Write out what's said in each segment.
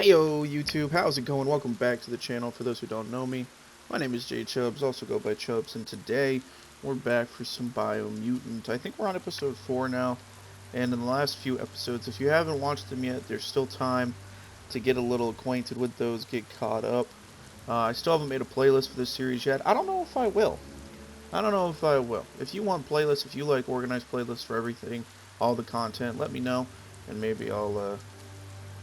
Heyo YouTube, how's it going? Welcome back to the channel. For those who don't know me, my name is Jay Chubbs, also go by Chubbs, and today we're back for some Biomutant. I think we're on episode 4 now, and in the last few episodes, if you haven't watched them yet, there's still time to get a little acquainted with those, get caught up. I still haven't made a playlist for this series yet. I don't know if I will. If you want playlists, if you like organized playlists for everything, all the content, let me know, and maybe I'll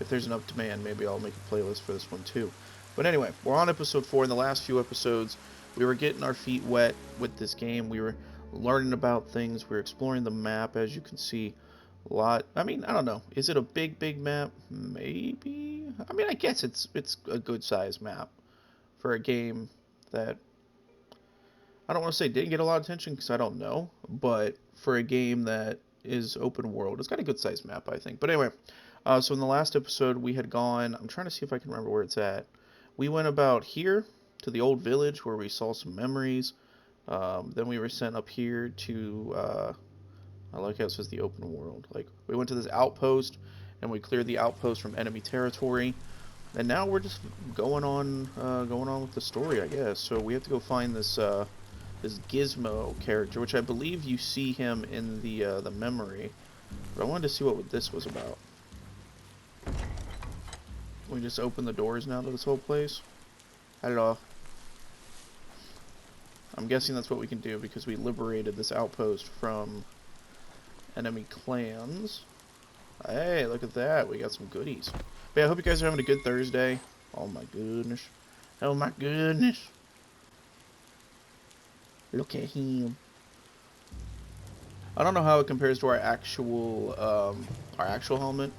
if there's enough demand, maybe I'll make a playlist for this one too. But anyway, we're on episode 4. In the last few episodes, we were getting our feet wet with this game. We were learning about things. We were exploring the map, as you can see. A lot. I mean, I don't know. Is it a big map? Maybe. I mean, I guess it's a good sized map for a game that I don't want to say didn't get a lot of attention because I don't know, but for a game that is open world, it's got a good sized map, I think. But anyway, so in the last episode, we had gone. I'm trying to see if I can remember where it's at. We went about here to the old village where we saw some memories. Then we were sent up here to. I like how it says the open world. Like we went to this outpost, and we cleared the outpost from enemy territory. And now we're just going on with the story, I guess. So we have to go find this this Gizmo character, which I believe you see him in the memory. But I wanted to see what this was about. We just open the doors now to this whole place. I don't know. I'm guessing that's what we can do because we liberated this outpost from enemy clans. Hey, look at that. We got some goodies. But yeah, I hope you guys are having a good Thursday. Oh my goodness. Oh my goodness. Look at him. I don't know how it compares to our actual helmet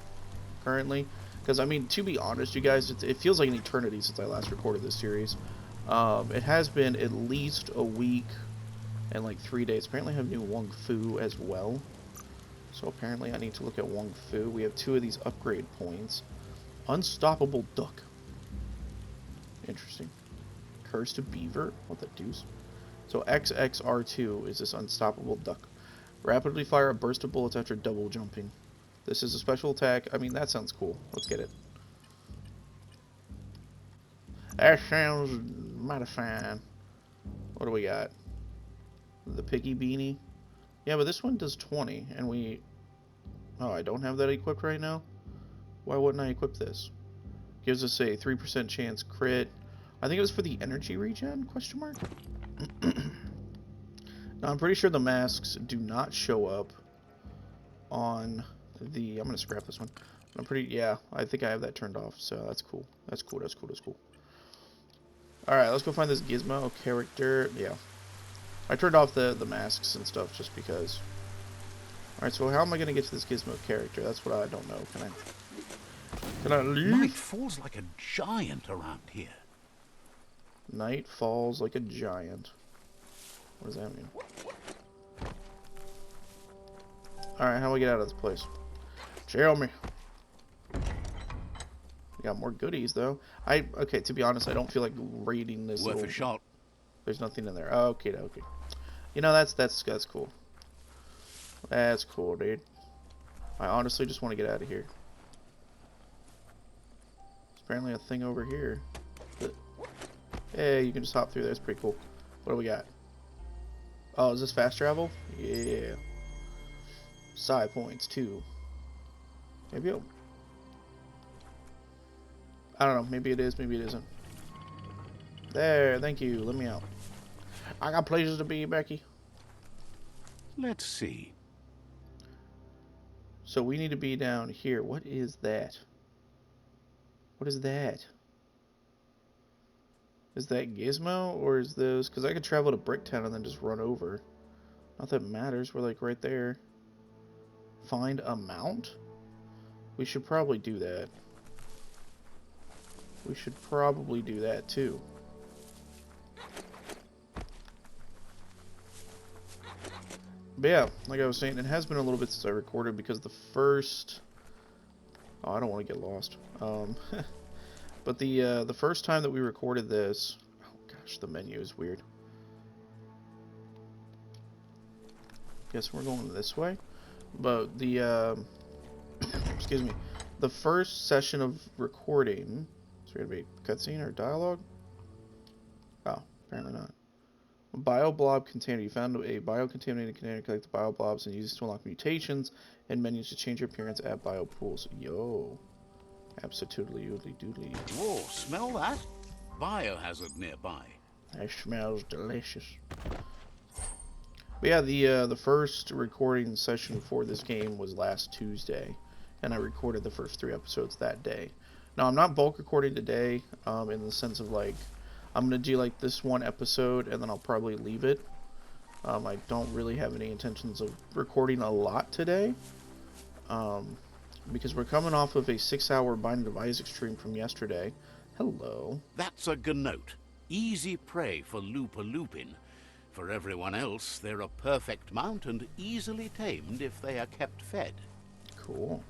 currently. Because, I mean, to be honest, you guys, it feels like an eternity since I last recorded this series. It has been at least a week and like 3 days. Apparently I have new Wong Fu as well. So apparently I need to look at Wong Fu. We have 2 of these upgrade points. Unstoppable Duck. Interesting. Cursed Beaver? What the deuce? So XXR2 is this Unstoppable Duck. Rapidly fire a burst of bullets after double jumping. This is a special attack. I mean, that sounds cool. Let's get it. That sounds mighty fine. What do we got? The Piggy Beanie. Yeah, but this one does 20, and we... Oh, I don't have that equipped right now? Why wouldn't I equip this? Gives us a 3% chance crit. I think it was for the energy regen, question mark? Now, I'm pretty sure the masks do not show up on the... I'm going to scrap this one. I'm pretty... Yeah, I think I have that turned off, so that's cool. That's cool. Alright, let's go find this Gizmo character. Yeah. I turned off the masks and stuff just because. Alright, so how am I going to get to this Gizmo character? That's what I don't know. Can I leave? Night falls like a giant around here. Night falls like a giant. What does that mean? Alright, how do we get out of this place? Jail me. We got more goodies, though. Okay, to be honest, I don't feel like raiding this Worth a shot. There's nothing in there. Okay. You know, that's cool. That's cool, dude. I honestly just want to get out of here. There's apparently a thing over here. But, hey, you can just hop through there. That's pretty cool. What do we got? Oh, is this fast travel? Yeah. Side points, too. Maybe I don't know. Maybe it is. Maybe it isn't. There. Thank you. Let me out. I got places to be, Becky. Let's see. So we need to be down here. What is that? What is that? Is that Gizmo? Or is this... Because I could travel to Bricktown and then just run over. Not that it matters. We're like right there. Find a mount? We should probably do that. We should probably do that too. But yeah, like I was saying, it has been a little bit since I recorded because the first... Oh, I don't want to get lost. But the first time that we recorded this... Oh gosh, the menu is weird. Guess we're going this way. But the... excuse me. The first session of recording. Is there going to be cutscene or dialogue? Oh, apparently not. Bioblob container. You found a biocontaminated container. Collect the bioblobs and use it to unlock mutations and menus to change your appearance at biopools. Yo. Absolutely oodly doodly. Whoa, smell that? Biohazard nearby. That smells delicious. But yeah, the first recording session for this game was last Tuesday, and I recorded the first 3 episodes that day. Now I'm not bulk recording today, in the sense of like I'm gonna do like this one episode and then I'll probably leave it. I don't really have any intentions of recording a lot today, because we're coming off of a 6-hour Binding of Isaac stream from yesterday. Hello. That's a gnote. Easy prey for Lupin. For everyone else, they're a perfect mount and easily tamed if they are kept fed. Cool.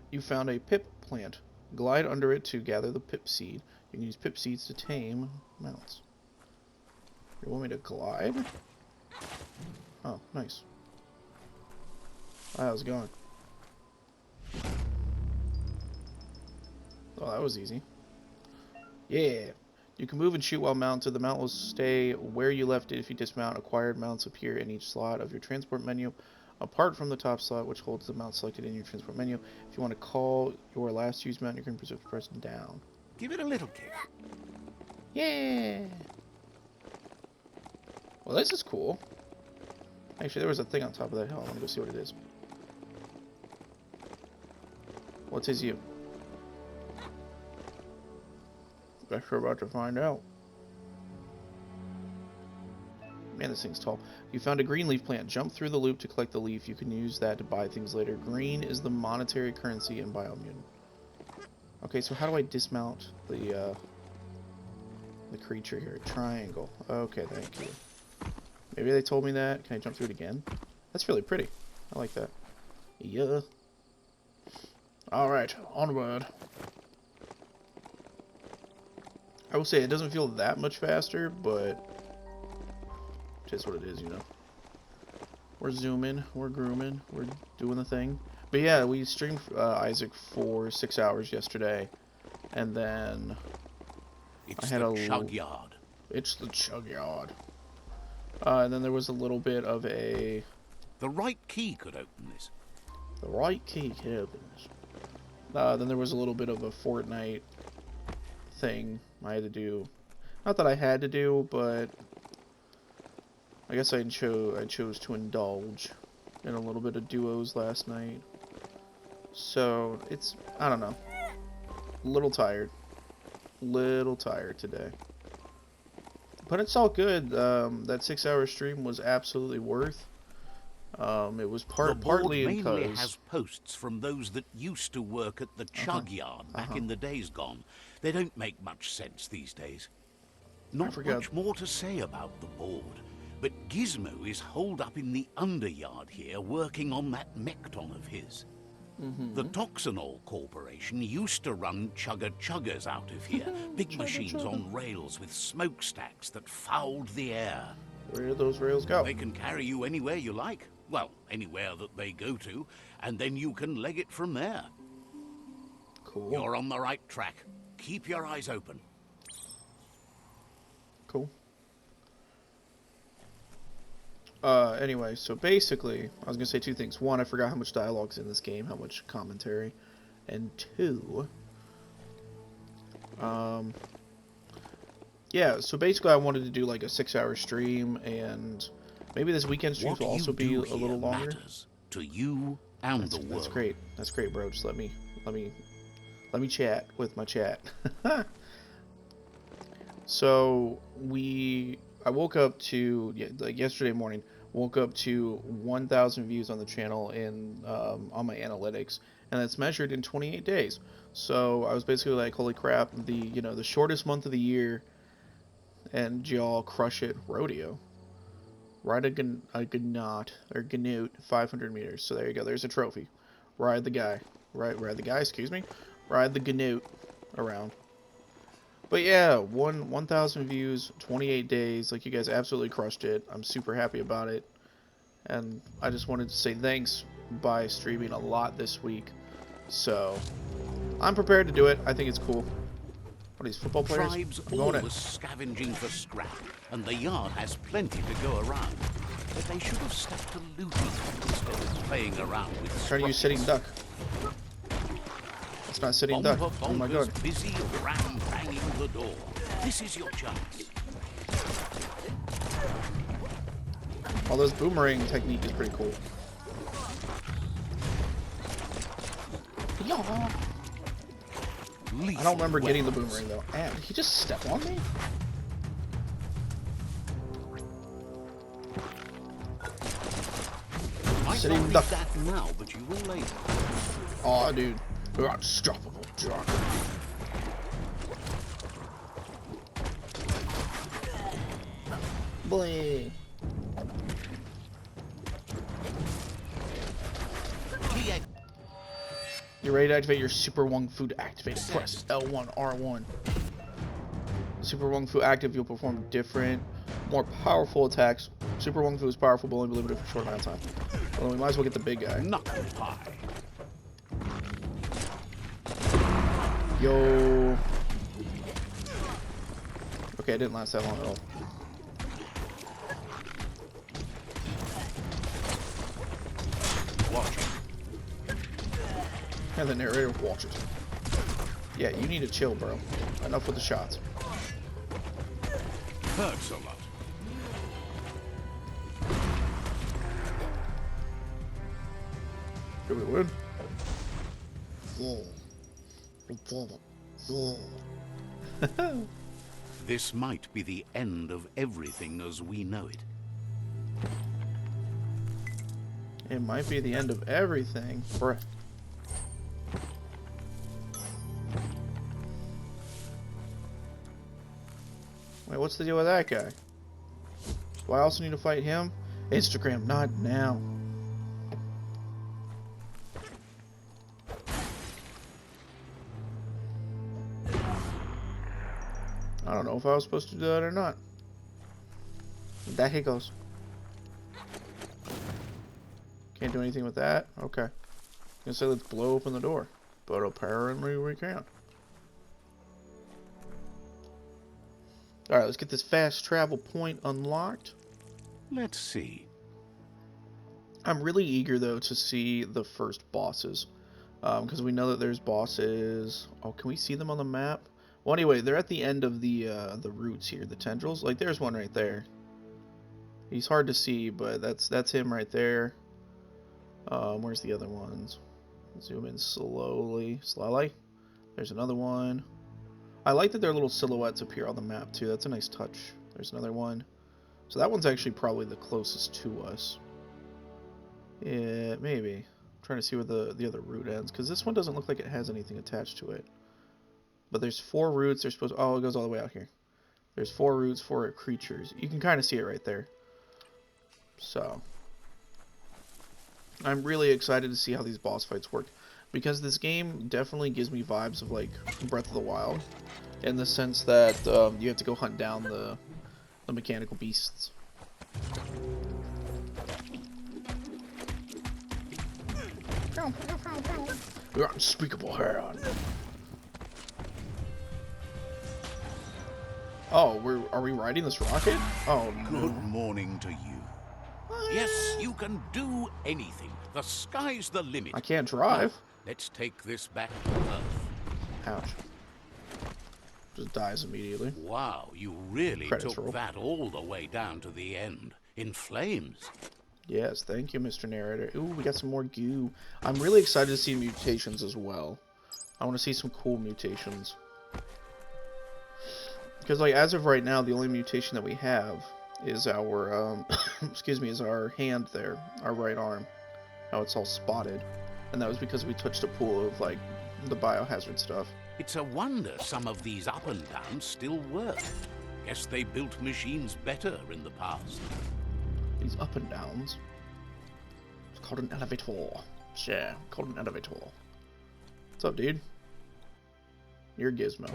You found a pip plant. Glide under it to gather the pip seed. You can use pip seeds to tame mounts. You want me to glide? Oh, nice. How's it going? Oh, that was easy. Yeah. You can move and shoot while mounted. The mount will stay where you left it if you dismount. Acquired mounts appear in each slot of your transport menu, apart from the top slot, which holds the mount selected in your transport menu. If you want to call your last used mount, you can press down. Give it a little kick. Yeah. Well, this is cool. Actually, there was a thing on top of that hill. I want to go see what it is. What is you? Guess we're about to find out. Man, this thing's tall. You found a green leaf plant. Jump through the loop to collect the leaf. You can use that to buy things later. Green is the monetary currency in Biomutant. Okay, so how do I dismount the creature here? Triangle. Okay, thank you. Maybe they told me that. Can I jump through it again? That's really pretty. I like that. Yeah. Alright, onward. I will say it doesn't feel that much faster, but just what it is, you know. We're zooming, we're grooming, we're doing the thing. But yeah, we streamed Isaac for 6 hours yesterday, and then It's the chug yard. It's the chug yard. And then there was a little bit of a... The right key could open this. The right key could open this. Then there was a little bit of a Fortnite thing I had to do. Not that I had to do, but I guess I chose to indulge in a little bit of duos last night. So it's, I don't know, a little tired today. But it's all good. That 6-hour stream was absolutely worth. It was partly mainly because has posts from those that used to work at the chug yard back in the days gone. They don't make much sense these days. Not much more to say about the board, but Gizmo is holed up in the underyard here working on that Mechton of his. The Toxanol Corporation used to run chugger-chuggers out of here, big machines on rails with smokestacks that fouled the air. Where do those rails go? They can carry you anywhere you like. Well, anywhere that they go to, and then you can leg it from there. Cool. You're on the right track. Keep your eyes open. Cool. Anyway, so basically, I was gonna say 2 things. 1, I forgot how much dialogue's in this game, how much commentary. And 2, yeah, so basically I wanted to do like a 6-hour stream, and maybe this weekend streams will also be a little longer. To you and the world. That's great. That's great, bro. Just let me chat with my chat. So I woke up to like yesterday morning. Woke up to 1,000 views on the channel in on my analytics, and that's measured in 28 days. So I was basically like, holy crap! The shortest month of the year, and y'all crush it. Rodeo. Ride a gnoot 500 meters. So there you go. There's a trophy. Ride the guy. Ride the guy. Excuse me. Ride the gnoot around. But yeah, 1,000 views, 28 days. Like, you guys absolutely crushed it. I'm super happy about it. and I just wanted to say thanks by streaming a lot this week. So I'm prepared to do it. I think it's cool. What are these football players? Tribes I'm going in. always scavenging for scrap, and the yard has plenty to go around. But they should have stuck to looting instead of playing around with Trying to use sitting duck. It's not sitting duck. Oh my god. Busy ram banging the door. This is your chance. All this boomerang technique is pretty cool. Yeah. I don't remember getting the boomerang though. Did he just step on me? Sitting duck. That now, but you will later. Aw, dude. We're unstoppable, John. Boy. You're ready to activate your Super Wung Fu to activate it. Press L1, R1. Super Wung Fu active, you'll perform different, more powerful attacks. Super Wung Fu is powerful, but only limited for a short amount of time. Well, we might as well get the big guy. Knuckle pie. Yo. Okay, it didn't last that long at all. Watch it. And the narrator watches. Yeah, you need to chill, bro. Enough with the shots. Hurts a lot. Do we win? This might be the end of everything as we know it. It might be the end of everything. Bruh. Wait, what's the deal with that guy? Do I also need to fight him? Instagram, not now. I don't know if I was supposed to do that or not. That he goes. Can't do anything with that? Okay. I'm gonna say let's blow open the door. But apparently we can't. Alright, let's get this fast travel point unlocked. Let's see. I'm really eager, though, to see the first bosses. Because we know that there's bosses... Oh, can we see them on the map? Well, anyway, they're at the end of the roots here, the tendrils. Like, there's one right there. He's hard to see, but that's him right there. Where's the other ones? Zoom in slowly. Slowly. There's another one. I like that their little silhouettes appear on the map, too. That's a nice touch. There's another one. So that one's actually probably the closest to us. Yeah, maybe. I'm trying to see where the other root ends, because this one doesn't look like it has anything attached to it. But there's 4 roots. They're supposed... Oh, it goes all the way out here. There's 4 roots, 4 creatures. You can kind of see it right there. So... I'm really excited to see how these boss fights work. Because this game definitely gives me vibes of, like, Breath of the Wild. In the sense that you have to go hunt down the mechanical beasts. You're unspeakable hand. Oh, are we riding this rocket? Oh no. Good morning to you. Yes, you can do anything. The sky's the limit. I can't drive. Now, let's take this back to Earth. Ouch. Just dies immediately. Wow, you really Credits took roll. that all the way down to the end. In flames. Yes, thank you, Mr. Narrator. Ooh, we got some more goo. I'm really excited to see mutations as well. I want to see some cool mutations. Because, like, as of right now, the only mutation that we have is our, excuse me, is our hand there. Our right arm. How it's all spotted. And that was because we touched a pool of, like, the biohazard stuff. It's a wonder some of these up and downs still work. Guess they built machines better in the past. These up and downs. It's called an elevator. Yeah, called an elevator. What's up, dude? You're Gizmo.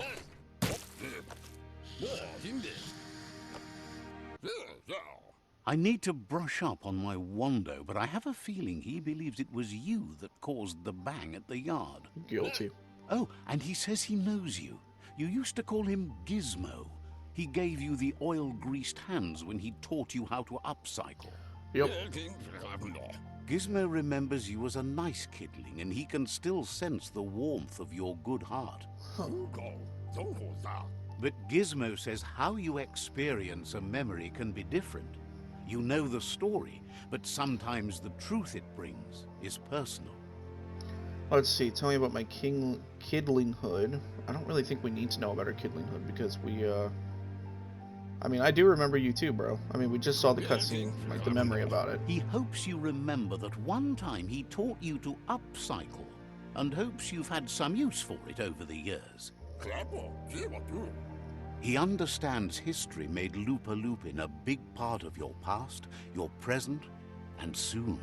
I need to brush up on my Wando, but I have a feeling he believes it was you that caused the bang at the yard. Guilty. Oh, and he says he knows you. You used to call him Gizmo. He gave you the oil-greased hands when he taught you how to upcycle. Yep. Gizmo remembers you as a nice kidling, and he can still sense the warmth of your good heart. Huh. But Gizmo says how you experience a memory can be different. You know the story, but sometimes the truth it brings is personal. Let's see. Tell me about my kidlinghood. I don't really think we need to know about our kidlinghood because we, I mean, I do remember you too, bro. I mean, we just saw the cutscene, like the memory about it. He hopes you remember that one time he taught you to upcycle, and hopes you've had some use for it over the years. He understands history made Lupa-Lupin a big part of your past, your present, and soon,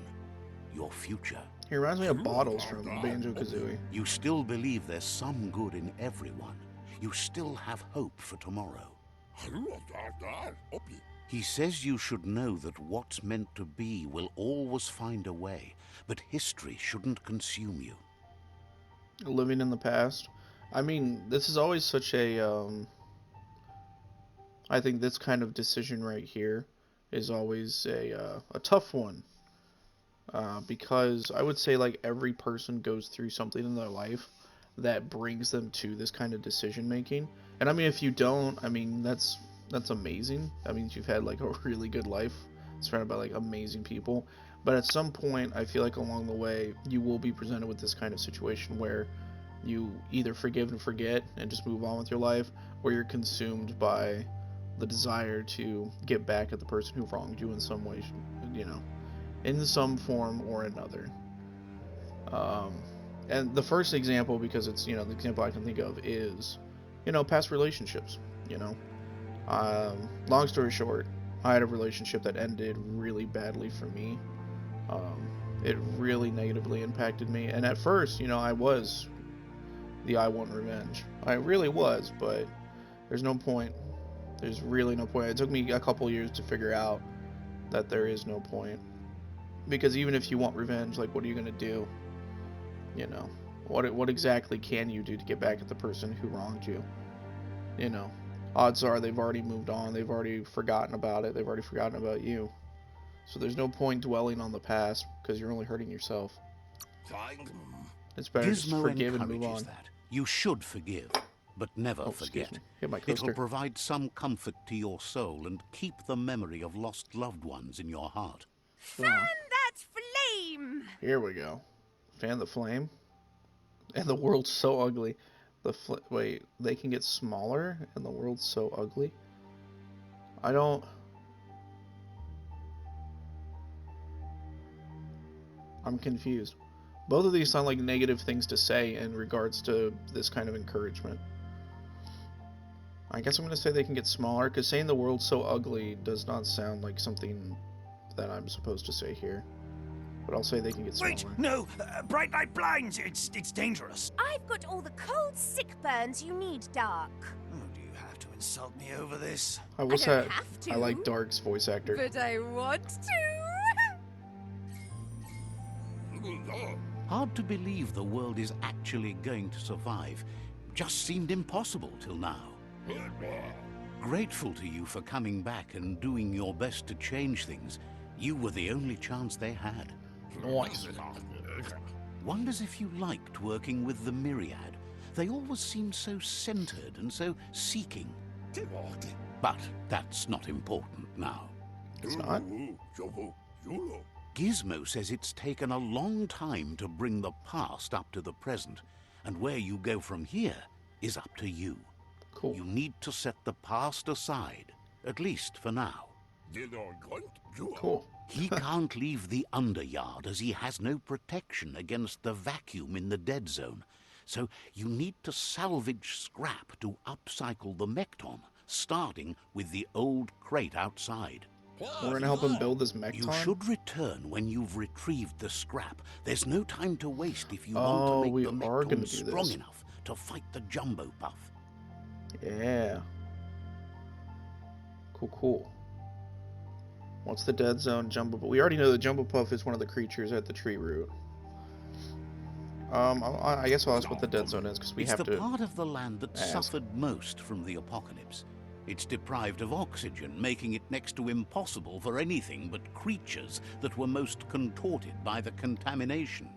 your future. He reminds me of Bottles from Banjo-Kazooie. You still believe there's some good in everyone. You still have hope for tomorrow. He says you should know that what's meant to be will always find a way, but history shouldn't consume you. Living in the past. I mean, this is always such a, I think this kind of decision right here is always a tough one. Because I would say like every person goes through something in their life that brings them to this kind of decision making. And I mean, if you don't, I mean, that's amazing. That means you've had like a really good life surrounded by like amazing people. But at some point, I feel like along the way, you will be presented with this kind of situation where you either forgive and forget and just move on with your life, or you're consumed by the desire to get back at the person who wronged you in some way, you know, in some form or another. And the first example, because it's, you know, the example I can think of is, you know, past relationships, you know. Long story short, I had a relationship that ended really badly for me. It really negatively impacted me. And at first, you know, I was I want revenge. I really was, but there's no point. There's really no point. It took me a couple years to figure out that there is no point. Because even if you want revenge, like, what are you going to do? You know, what exactly can you do to get back at the person who wronged you? You know, odds are they've already moved on. They've already forgotten about it. They've already forgotten about you. So there's no point dwelling on the past because you're only hurting yourself. It's better just Gizmo forgive and move on. that. You should forgive, but never forget. Hit my It'll coaster. provide some comfort to your soul and keep the memory of lost loved ones in your heart. Fan that flame! Here we go. Fan the flame. And the world's so ugly. Wait, they can get smaller and the world's so ugly? I don't... I'm confused. Both of these sound like negative things to say in regards to this kind of encouragement. I guess I'm going to say they can get smaller, because saying the world's so ugly does not sound like something that I'm supposed to say here. But I'll say they can get smaller. Wait, no! Bright light blinds! It's dangerous! I've got all the cold, sick burns you need, Dark. Oh, do you have to insult me over this? I wish I don't have to. I like Dark's voice actor. But I want to! Hard to believe the world is actually going to survive. Just seemed impossible till now. Grateful to you for coming back and doing your best to change things. You were the only chance they had. Nice. Wonders if you liked working with the Myriad. They always seemed so centered and so seeking. But that's not important now. It's not? Gizmo says it's taken a long time to bring the past up to the present, and where you go from here is up to you. Cool. You need to set the past aside, at least for now. Cool. He can't leave the Underyard as he has no protection against the vacuum in the dead zone. So you need to salvage scrap to upcycle the Mechton, starting with the old crate outside. We're gonna help him build this Mechton? You should return when you've retrieved the scrap. There's no time to waste if you Oh, want to we make the are gonna Mechton do strong this. enough to fight the Jumbo Puff. Yeah. Cool, cool. What's the dead zone? Jumbo. But we already know the Jumbo Puff is one of the creatures at the tree root. I guess I'll ask what the dead zone is because we It's have the to part of the land that ask. suffered most from the apocalypse. It's deprived of oxygen, making it next to impossible for anything but creatures that were most contorted by the contamination.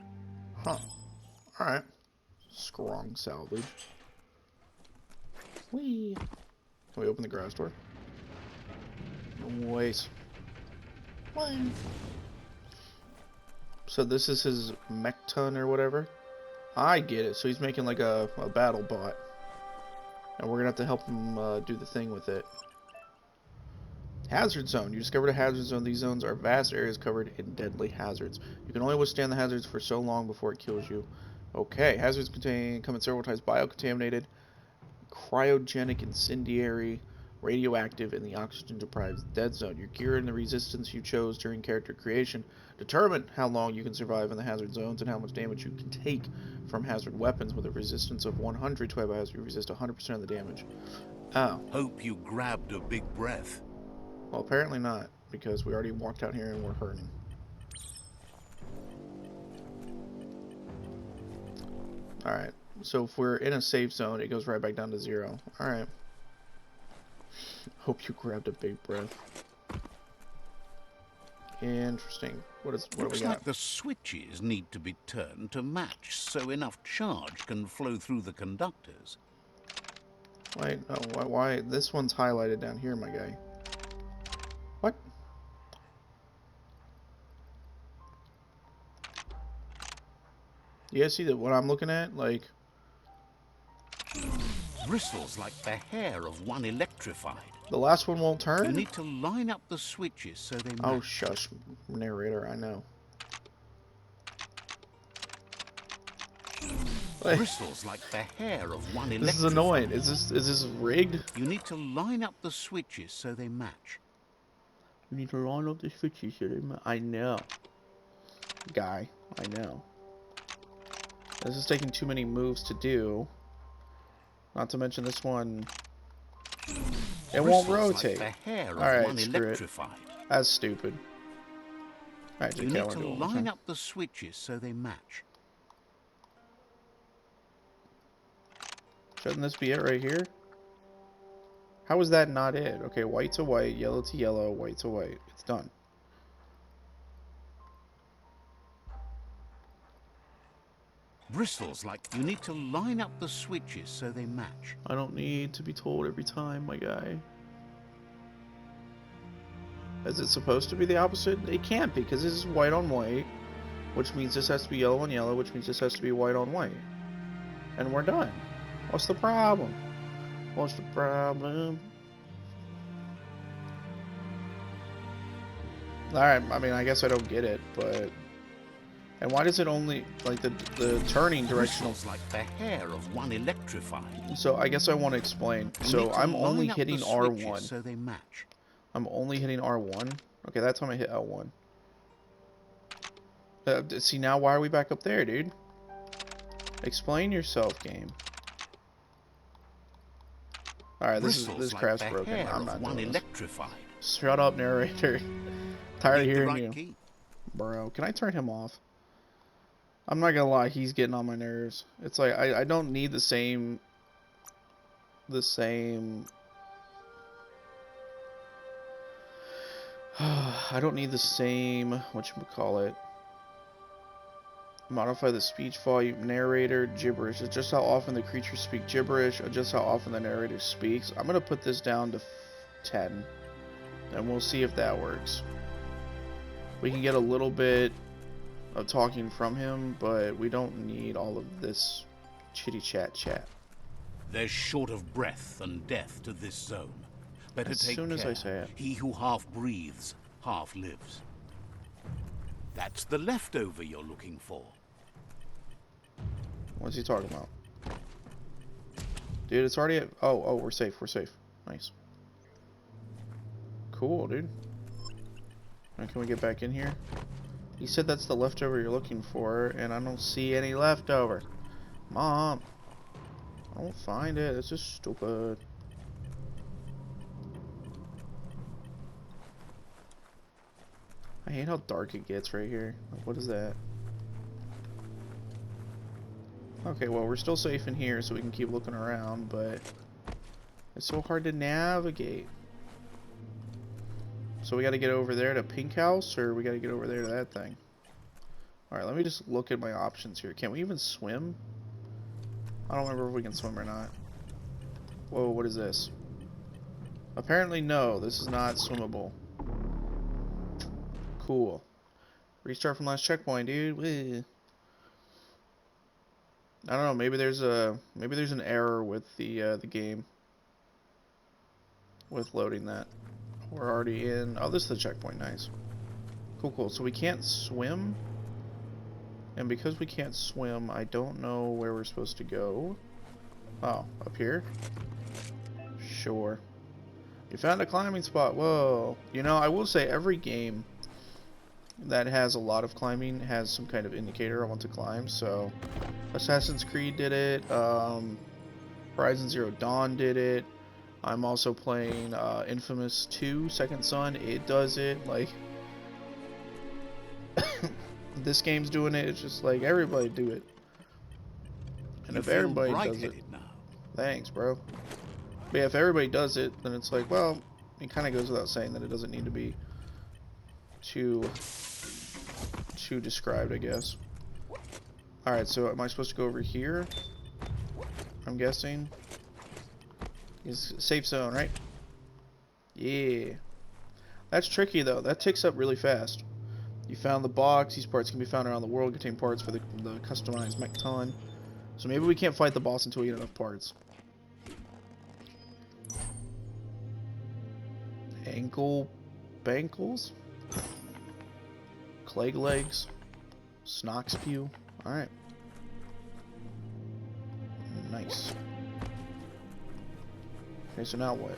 Huh. Alright. Strong salvage. Whee! Can we open the garage door? Wait. What? So this is his mech ton or whatever? I get it. So he's making like a battle bot. And we're gonna have to help him do the thing with it. Hazard zone. You discovered a hazard zone. These zones are vast areas covered in deadly hazards. You can only withstand the hazards for so long before it kills you. Okay. Hazards come in several types: biocontaminated, cryogenic, incendiary, radioactive, and the oxygen-deprived dead zone. Your gear and the resistance you chose during character creation determine how long you can survive in the hazard zones and how much damage you can take from hazard weapons. With a resistance of 100 to a hazard, you resist 100% of the damage. Oh. Hope you grabbed a big breath. Well, apparently not, because we already walked out here and we're hurting. Alright, so if we're in a safe zone, it goes right back down to 0. Alright. Hope you grabbed a big breath. Interesting. What do we Looks got? like the switches need to be turned to match so enough charge can flow through the conductors. Wait, oh, why? This one's highlighted down here, my guy. What? You guys see that what I'm looking at? Like, Bristles like the hair of one electrified. the last one won't turn? You need to line up the switches so they match. Oh, shush, narrator, I know. Bristles like the hair of one electrified. This is annoying. Is this rigged? You need to line up the switches so they match. You need to line up the switches so they match. I know. Guy, I know. This is taking too many moves to do. Not to mention this one. It won't rotate. Alright, screw it. That's stupid. Alright, you need to line up the switches so they match. Shouldn't this be it right here? How is that not it? Okay, white to white, yellow to yellow, white to white. It's done. Bristles like you need to line up the switches so they match. I don't need to be told every time, my guy. Is it supposed to be the opposite? It can't be, because this is white on white, which means this has to be yellow on yellow, which means this has to be white on white. And we're done. What's the problem? What's the problem? Alright, I mean, I guess I don't get it, but... And why does it only, like, the turning directional... Bristles like the hair of one electrified. So, I guess I want to explain. So, I'm only hitting R1. So they match. I'm only hitting R1? Okay, that time I hit L1. See, now why are we back up there, dude? Explain yourself, game. Alright, this crap's broken. I'm not doing this. Shut up, narrator. Tired of hearing you. Key. Bro, can I turn him off? I'm not gonna lie, he's getting on my nerves. It's like, I don't need the same... I don't need the same... whatchamacallit. Modify the speech volume, narrator, gibberish. It's just how often the creatures speak gibberish, or just how often the narrator speaks. I'm gonna put this down to 10. And we'll see if that works. We can get a little bit of talking from him, but we don't need all of this chitty chat. They're short of breath and death to this zone. Better take care. As soon as I say it. He who half breathes, half lives. That's the leftover you're looking for. What's he talking about? Dude, it's already at... Oh, we're safe. Nice. Cool, dude. Now, can we get back in here? He said that's the leftover you're looking for, and I don't see any leftover. Mom! I don't find it. It's just stupid. I hate how dark it gets right here. Like, what is that? Okay, well, we're still safe in here, so we can keep looking around, but it's so hard to navigate. So we got to get over there to Pink House, or we got to get over there to that thing? Alright, let me just look at my options here. Can we even swim? I don't remember if we can swim or not. Whoa, what is this? Apparently no, this is not swimmable. Cool. Restart from last checkpoint, dude. Wee. I don't know, maybe there's an error with the game with loading that. We're already in. Oh, this is the checkpoint. Nice. Cool, cool. So we can't swim. And because we can't swim, I don't know where we're supposed to go. Oh, up here? Sure. You found a climbing spot. Whoa. You know, I will say every game that has a lot of climbing has some kind of indicator I want to climb. So, Assassin's Creed did it. Horizon Zero Dawn did it. I'm also playing Infamous 2, Second Son. It does it. Like, this game's doing it. It's just like, everybody do it. And if everybody does it... now. Thanks, bro. But yeah, if everybody does it, then it's like, well, it kind of goes without saying that it doesn't need to be too described, I guess. Alright, so am I supposed to go over here? I'm guessing. It's safe zone, right? Yeah. That's tricky, though. That ticks up really fast. You found the box. These parts can be found around the world. Contain parts for the customized mech ton. So maybe we can't fight the boss until we get enough parts. Ankle bankles? Clegg legs? Snox pew? Alright. Nice. Okay, so now what?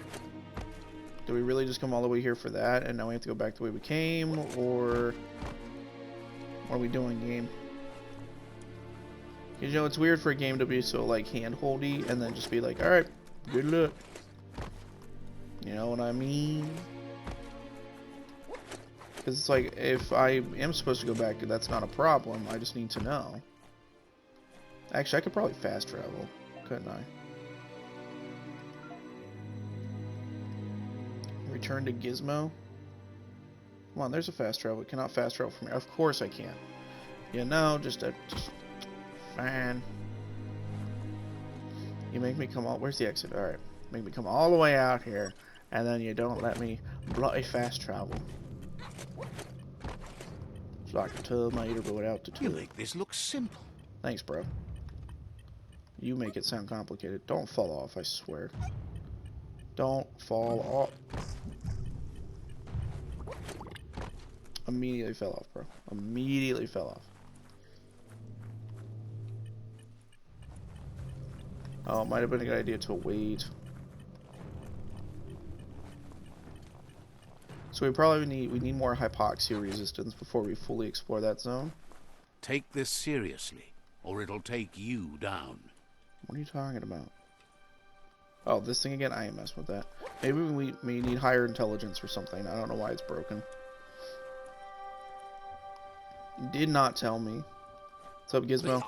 Do we really just come all the way here for that, and now we have to go back the way we came, or what are we doing, game? Because, you know, it's weird for a game to be so, like, hand-holdy, and then just be like, alright, good luck. You know what I mean? Because it's like, if I am supposed to go back, that's not a problem, I just need to know. Actually, I could probably fast travel, couldn't I? Return to Gizmo. Come on, there's a fast travel. We cannot fast travel from here. Of course I can. Yeah, no, just fine. You make me come all. Where's the exit? All right, make me come all the way out here, and then you don't let me bloody fast travel. It's like a Terminator going out the tube. You make this look simple. Thanks, bro. You make it sound complicated. Don't fall off, I swear. Don't fall off. Immediately fell off, bro. Immediately fell off. Oh, it might have been a good idea to wait. So we probably need more hypoxia resistance before we fully explore that zone. Take this seriously, or it'll take you down. What are you talking about? Oh, this thing again? I ain't messing with that. Maybe we need higher intelligence or something. I don't know why it's broken. Did not tell me. What's up, Gizmo?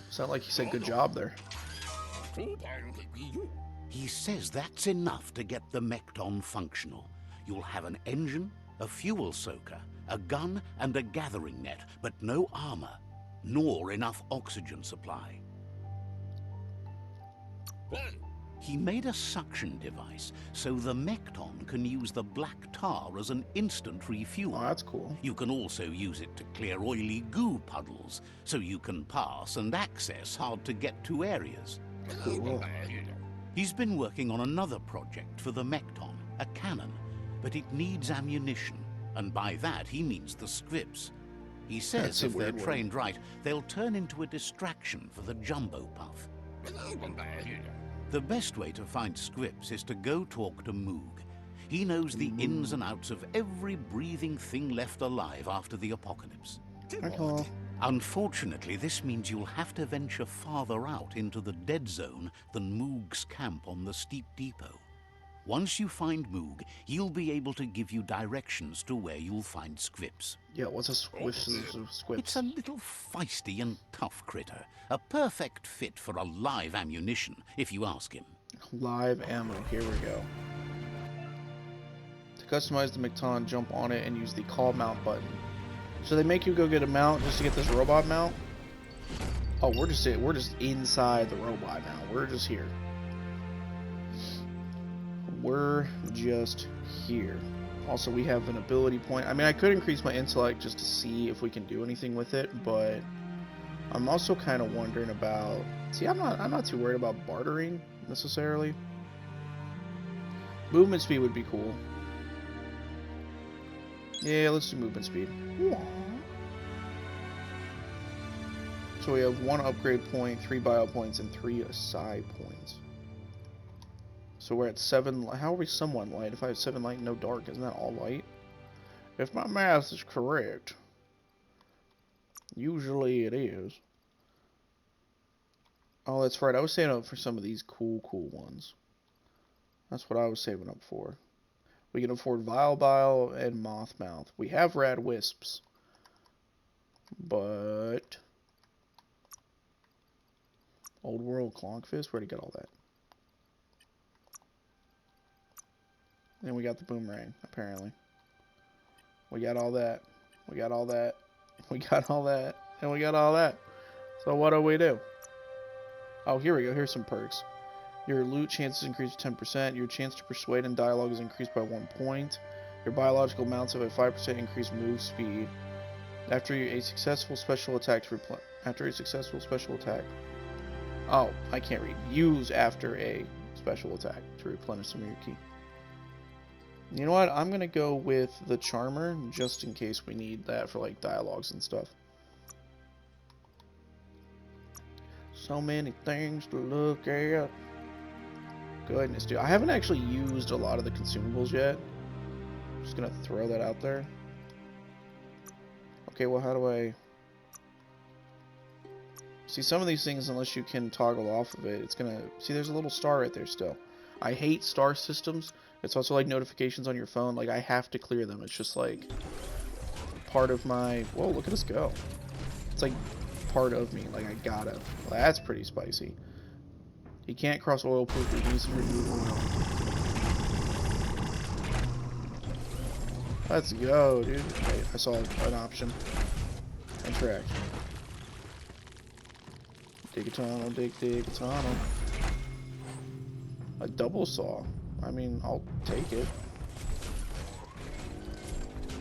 Sound like he said good job there. He says that's enough to get the Mechton functional. You'll have an engine, a fuel soaker, a gun, and a gathering net, but no armor, nor enough oxygen supply. He made a suction device, so the Mechton can use the black tar as an instant refuel. Oh, that's cool. You can also use it to clear oily goo puddles, so you can pass and access hard-to-get-to areas. Cool. He's been working on another project for the Mechton, a cannon, but it needs ammunition, and by that he means the scripts. He says if they're trained right, they'll turn into a distraction for the Jumbo Puff. The best way to find scripts is to go talk to Moog. He knows the ins and outs of every breathing thing left alive after the apocalypse. Okay. Unfortunately, this means you'll have to venture farther out into the dead zone than Moog's camp on the steep depot. Once you find Moog, he'll be able to give you directions to where you'll find Squips. Yeah, what's a squips? It's a little feisty and tough critter. A perfect fit for a live ammunition, if you ask him. Live ammo, here we go. To customize the Mecton, jump on it and use the call mount button. So they make you go get a mount just to get this robot mount? Oh, we're just inside the robot now. We're just here. We're just here. Also, we have an ability point. I mean, I could increase my intellect just to see if we can do anything with it, but I'm also kind of wondering about... See, I'm not too worried about bartering necessarily. Movement speed would be cool. Yeah, let's do movement speed. So we have 1 upgrade point, 3 bio points, and 3 aside points. So we're at 7. How are we somewhat light? If I have 7 light, no dark, isn't that all light? If my math is correct. Usually it is. Oh, that's right. I was saving up for some of these cool ones. That's what I was saving up for. We can afford Vile Bile and Moth Mouth. We have Rad Wisps. But... Old World Clonkfist? Where'd he get all that? And we got the Boomerang, apparently. We got all that. We got all that. We got all that. And we got all that. So what do we do? Oh, here we go. Here's some perks. Your loot chances increase 10%. Your chance to persuade in dialogue is increased by 1 point. Your biological mounts have a 5% increased move speed. After a successful special attack Oh, I can't read. Use after a special attack to replenish some of your key. You know what? I'm going to go with the Charmer, just in case we need that for, like, dialogues and stuff. So many things to look at. Goodness, dude. I haven't actually used a lot of the consumables yet. I'm just going to throw that out there. Okay, well, how do I... See, some of these things, unless you can toggle off of it, it's going to... See, there's a little star right there still. I hate star systems. It's also like notifications on your phone. Like, I have to clear them. It's just like part of my... Whoa, look at us go. It's like part of me. Like, I gotta. Well, that's pretty spicy. He can't cross oil proof. He needs to remove oil. Let's go, dude. Okay, I saw an option. Interact. Dig a tunnel, dig a tunnel. A double saw. I mean, I'll take it.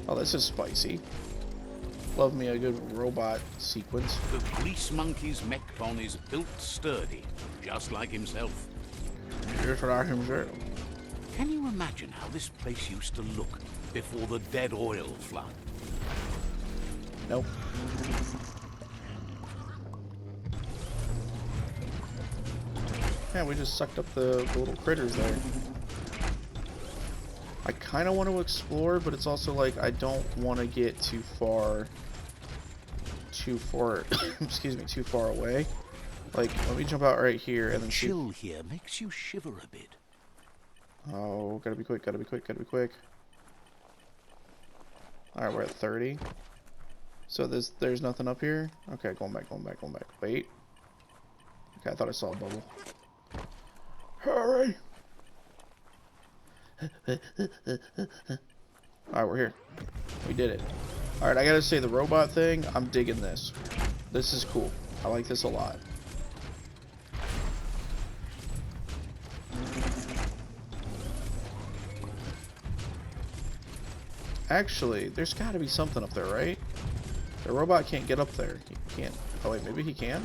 Oh, this is spicy. Love me a good robot sequence. The Grease Monkey's Mechton is built sturdy, just like himself. Just like himself. Can you imagine how this place used to look before the dead oil flood? Nope. Yeah, we just sucked up the little critters there. I kind of want to explore, but it's also like I don't want to get too far, excuse me, too far away. Like, let me jump out right here and then see. Chill here makes you shiver a bit. Oh, gotta be quick, gotta be quick, gotta be quick. Alright, we're at 30. So there's nothing up here? Okay, going back. Wait. Okay, I thought I saw a bubble. Hurry! Alright, we're here. We did it. Alright, I gotta say, the robot thing, I'm digging this. This is cool. I like this a lot. Actually, there's gotta be something up there, right? The robot can't get up there. He can't. Oh wait, maybe he can?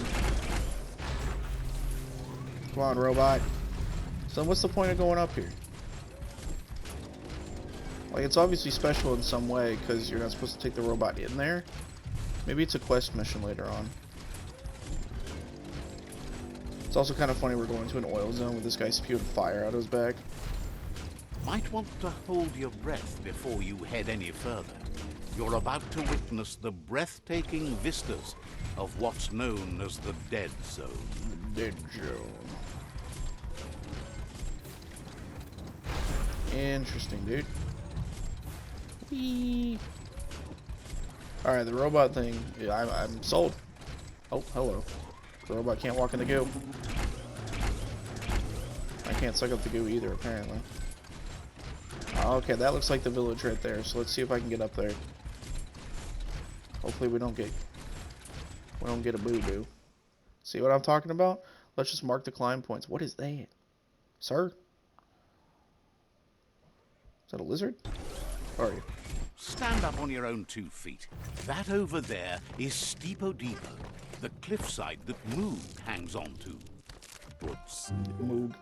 Come on, robot. So what's the point of going up here? Like, it's obviously special in some way, because you're not supposed to take the robot in there. Maybe it's a quest mission later on. It's also kind of funny we're going to an oil zone with this guy spewing fire out of his back. Might want to hold your breath before you head any further. You're about to witness the breathtaking vistas of what's known as the Dead Zone. Dead Zone. Interesting, dude. Whee. Alright, the robot thing. Yeah, I'm sold. Oh, hello. The robot can't walk in the goo. I can't suck up the goo either, apparently. Okay, that looks like the village right there. So let's see if I can get up there. Hopefully we don't get a boo-boo. See what I'm talking about? Let's just mark the climb points. What is that? Sir? Is that a lizard? Where are you? Stand up on your own 2 feet. That over there is Steepo Depot, the cliffside that Moog hangs on to. Moog.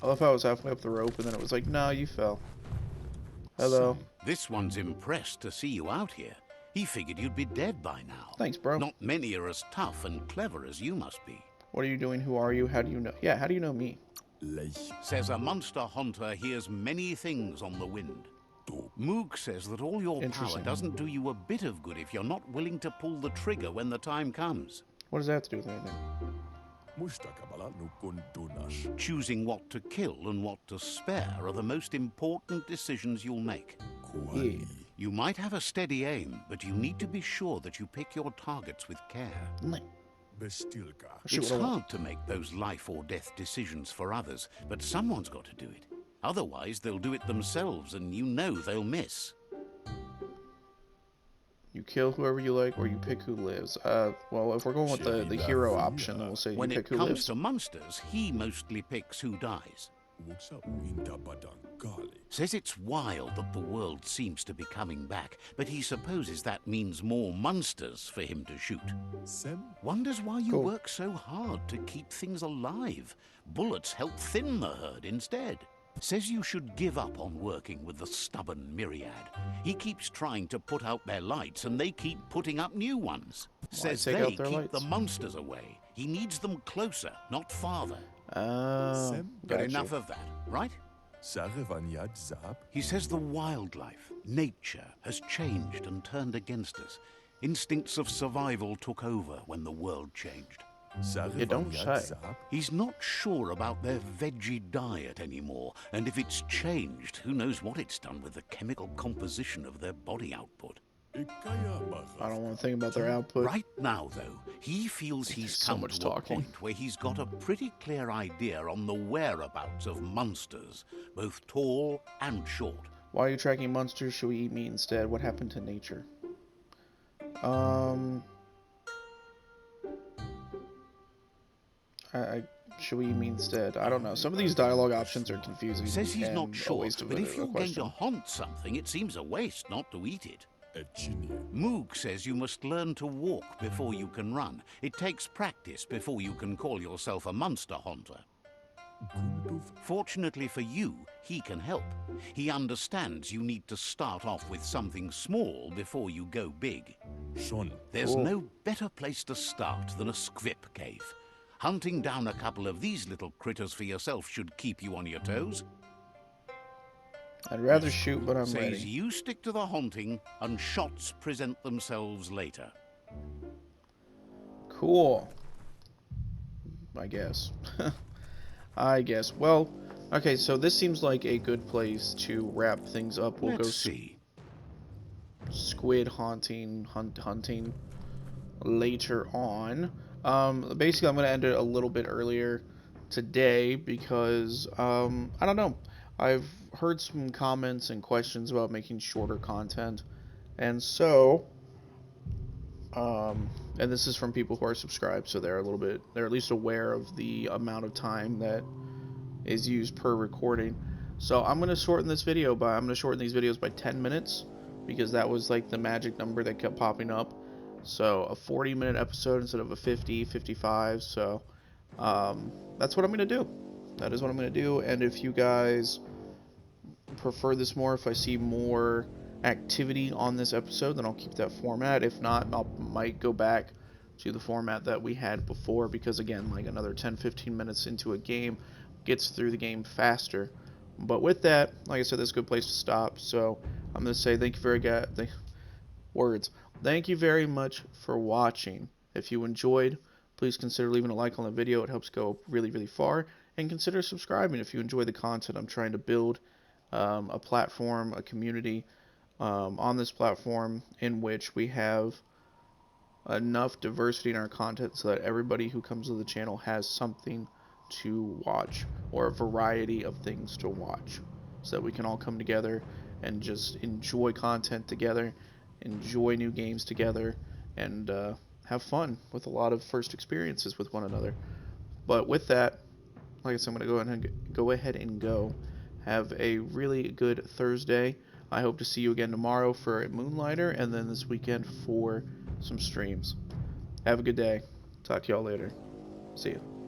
I love how I was halfway up the rope and then it was like, no, you fell. Hello. This one's impressed to see you out here. He figured you'd be dead by now. Thanks, bro. Not many are as tough and clever as you must be. What are you doing? Who are you? How do you know? Yeah, how do you know me? Says a monster hunter hears many things on the wind. Moog says that all your power doesn't do you a bit of good if you're not willing to pull the trigger when the time comes. What does that have to do with anything? Choosing what to kill and what to spare are the most important decisions you'll make. Yeah. You might have a steady aim, but you need to be sure that you pick your targets with care. It's hard to make those life or death decisions for others, but someone's got to do it. Otherwise, they'll do it themselves, and you know they'll miss. You kill whoever you like, or you pick who lives. Well, if we're going with the hero option, then we'll say you pick who lives. When it comes to monsters, he mostly picks who dies. Says it's wild that the world seems to be coming back, but he supposes that means more monsters for him to shoot. Wonders why you work so hard to keep things alive. Bullets help thin the herd instead. Says you should give up on working with the stubborn myriad. He keeps trying to put out their lights, and they keep putting up new ones. Says they keep the monsters away. He needs them closer, not farther. But enough of that, right? He says the wildlife, nature, has changed and turned against us. Instincts of survival took over when the world changed. You don't say. He's not sure about their veggie diet anymore, and if it's changed, who knows what it's done with the chemical composition of their body output. I don't want to think about their output. Right now, though, he feels he's come to a point where he's got a pretty clear idea on the whereabouts of monsters, both tall and short. Why are you tracking monsters? Should we eat meat instead? What happened to nature? Should we eat meat instead? I don't know. Some of these dialogue options are confusing. Says he's not sure, but if you're going to hunt something, it seems a waste not to eat it. Moog says you must learn to walk before you can run. It takes practice before you can call yourself a monster hunter. Fortunately for you, he can help. He understands you need to start off with something small before you go big. There's no better place to start than a squip cave. Hunting down a couple of these little critters for yourself should keep you on your toes. I'd rather shoot, but I'm ready. Says you stick to the hunting, and shots present themselves later. Cool. I guess. I guess. Well, okay, so this seems like a good place to wrap things up. We'll Let's see. Squid hunting later on. Basically, I'm going to end it a little bit earlier today because, I don't know. I've heard some comments and questions about making shorter content, and so, and this is from people who are subscribed, so they're at least aware of the amount of time that is used per recording. So I'm going to shorten these videos by 10 minutes, because that was like the magic number that kept popping up. So a 40-minute episode instead of a 50, 55, so, that's what I'm going to do. That is what I'm going to do, and if you guys prefer this more, if I see more activity on this episode, then I'll keep that format. If not, I might go back to the format that we had before, because again, like another 10-15 minutes into a game gets through the game faster. But with that, like I said, that's a good place to stop. So I'm going to say thank you words. Thank you very much for watching. If you enjoyed, please consider leaving a like on the video. It helps go really, really far. And consider subscribing if you enjoy the content. I'm trying to build a platform, a community on this platform in which we have enough diversity in our content so that everybody who comes to the channel has something to watch or a variety of things to watch so that we can all come together and just enjoy content together, enjoy new games together, and have fun with a lot of first experiences with one another. But with that, like I said, I'm going to go ahead and go. Have a really good Thursday. I hope to see you again tomorrow for a Moonlighter and then this weekend for some streams. Have a good day. Talk to y'all later. See you.